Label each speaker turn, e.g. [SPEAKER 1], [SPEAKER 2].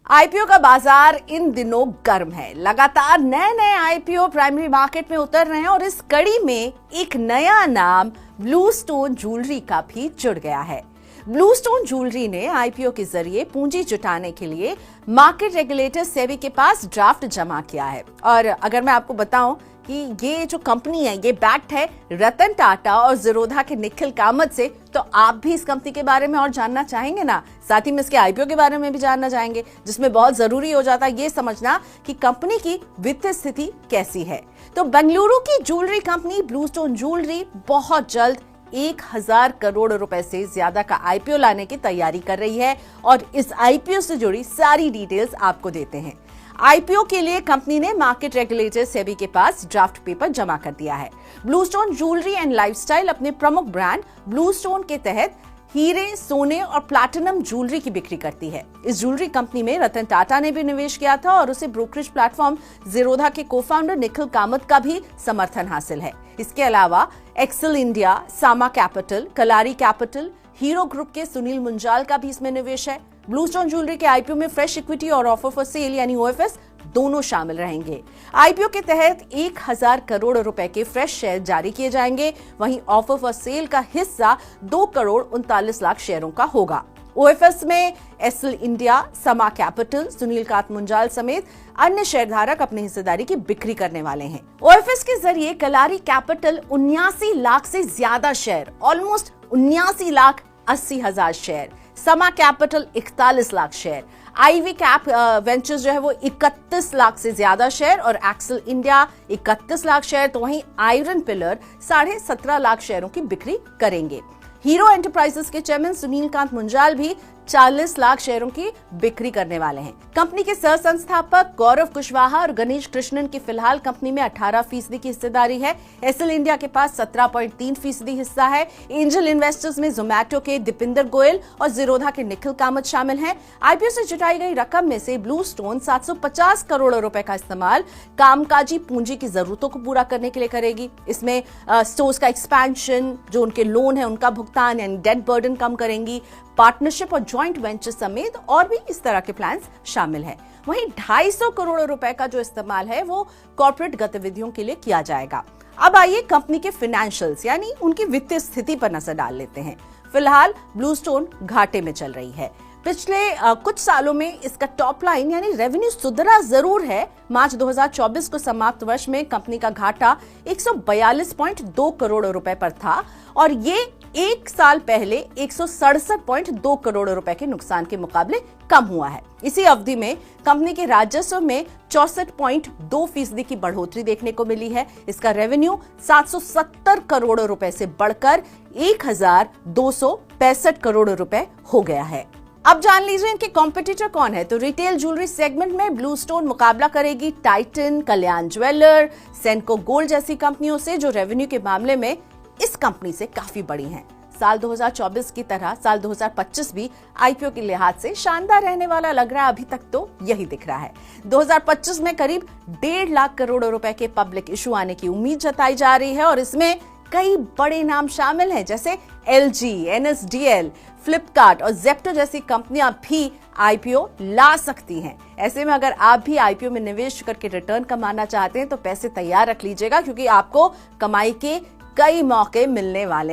[SPEAKER 1] IPO का बाजार इन दिनों गर्म है। लगातार नए नए आईपीओ प्राइमरी मार्केट में उतर रहे हैं और इस कड़ी में एक नया नाम ब्लूस्टोन ज्वेलरी का भी जुड़ गया है। ब्लूस्टोन ज्वेलरी ने आईपीओ के जरिए पूंजी जुटाने के लिए मार्केट रेगुलेटर सेबी के पास ड्राफ्ट जमा किया है। और अगर मैं आपको बताऊं कि ये जो कंपनी है ये बैक्ड है रतन टाटा और ज़ीरोधा के निखिल कामत से, तो आप भी इस कंपनी के बारे में और जानना चाहेंगे ना। साथ ही में इसके आईपीओ के बारे में भी जानना चाहेंगे, जिसमें बहुत जरूरी हो जाता है ये समझना कि कंपनी की वित्तीय स्थिति कैसी है। तो बेंगलुरु की ज्वेलरी कंपनी ब्लूस्टोन ज्वेलरी बहुत जल्द 1000 करोड़ रुपए से ज्यादा का आईपीओ लाने की तैयारी कर रही है और इस आईपीओ से जुड़ी सारी डिटेल्स आपको देते हैं। आईपीओ के लिए कंपनी ने मार्केट रेगुलेटर सेबी के पास ड्राफ्ट पेपर जमा कर दिया है। ब्लूस्टोन ज्वेलरी एंड लाइफस्टाइल अपने प्रमुख ब्रांड ब्लूस्टोन के तहत हीरे, सोने और प्लैटिनम ज्वेलरी की बिक्री करती है। इस ज्वेलरी कंपनी में रतन टाटा ने भी निवेश किया था और उसे ब्रोकरेज प्लेटफॉर्म ज़ीरोधा के को-फाउंडर निखिल कामत का भी समर्थन हासिल है। इसके अलावा एक्सेल इंडिया, सामा कैपिटल, कलारी कैपिटल, हीरो ग्रुप के सुनील मुंजाल का भी इसमें निवेश है। ब्लूस्टोन ज्वेलरी के आईपीओ में फ्रेश इक्विटी और ऑफर फॉर सेल यानी ओएफएस दोनों शामिल रहेंगे। आईपीओ के तहत 1000 करोड़ रुपए के फ्रेश शेयर जारी किए जाएंगे। वहीं ऑफर फॉर सेल का हिस्सा 2 करोड़ 39 लाख शेयरों का होगा। ओएफएस में एक्सेल इंडिया, समा कैपिटल, सुनील कात मुंजाल समेत अन्य शेयरधारक अपनी हिस्सेदारी की बिक्री करने वाले हैं। ओएफएस के जरिए कलारी कैपिटल 79 लाख से ज्यादा share, almost 79,80,000 share, Sama Capital 41 lakh share, IvyCap Ventures जो है वो 31 लाख से ज्यादा शेयर और एक्सेल इंडिया 31 लाख शेयर, तो वहीं आयरन पिलर 17.5 लाख शेयरों की बिक्री करेंगे। हीरो एंटरप्राइजेस के चेयरमैन सुनील कांत मुंजाल भी 40 लाख शेयरों की बिक्री करने वाले हैं। कंपनी के सह संस्थापक गौरव कुशवाहा और गणेश कृष्णन की फिलहाल कंपनी में 18% की हिस्सेदारी है। एक्सेल इंडिया के पास 17.3% हिस्सा है। एंजल इन्वेस्टर्स में जोमैटो के दीपिंदर गोयल और ज़ीरोधा के निखिल कामत शामिल हैं। आईपीओ से जुटाई गई रकम में से ब्लूस्टोन 750 करोड़ रुपए का इस्तेमाल कामकाजी पूंजी की जरूरतों को पूरा करने के लिए करेगी। इसमें स्टोर्स का एक्सपेंशन, जो उनके लोन है उनका भुगतान यानी डेट बर्डन कम करेंगी, पार्टनरशिप और जॉइंट वेंचर समेत और भी इस तरह के प्लान्स शामिल हैं। वहीं 250 करोड़ रुपए का जो इस्तेमाल है वो कॉर्पोरेट गतिविधियों के लिए किया जाएगा। अब आइए कंपनी के फाइनेंशियल्स यानी उनकी वित्तीय स्थिति पर नजर डाल लेते हैं। फिलहाल ब्लूस्टोन घाटे में चल रही है। पिछले कुछ सालों में इसका टॉप लाइन यानी रेवेन्यू सुधरा जरूर है। मार्च 2024 को समाप्त वर्ष में कंपनी का घाटा 142.2 करोड़ रुपए पर था और ये एक साल पहले 167.2 करोड़ रुपए के नुकसान के मुकाबले कम हुआ है। इसी अवधि में कंपनी के राजस्व में 64.2% की बढ़ोतरी देखने को मिली है। इसका रेवेन्यू 770 करोड़ रुपए से बढ़कर 1265 करोड़ रुपए हो गया है। अब जान लीजिए इनके कॉम्पिटिटर कौन है। तो रिटेल ज्वेलरी सेगमेंट में ब्लूस्टोन मुकाबला करेगी टाइटन, कल्याण ज्वेलर, सेनको गोल्ड जैसी कंपनियों से, जो रेवेन्यू के मामले में इस कंपनी से काफी बड़ी हैं। साल 2024 की तरह साल 2025 भी आईपीओ के लिहाज से शानदार रहने वाला लग रहा है। अभी तक तो यही दिख रहा है। 2025 में करीब 1.5 लाख करोड़ रुपए के पब्लिक इशू आने की उम्मीद जताई जा रही है और इसमें कई बड़े नाम शामिल हैं, जैसे एलजी, एनएसडीएल, फ्लिपकार्ट और जेप्टो जैसी कंपनियां भी आईपीओ ला सकती हैं। ऐसे में अगर आप भी आईपीओ में निवेश करके रिटर्न कमाना चाहते हैं तो पैसे तैयार रख लीजिएगा, क्योंकि आपको कमाई के कई मौके मिलने वाले हैं।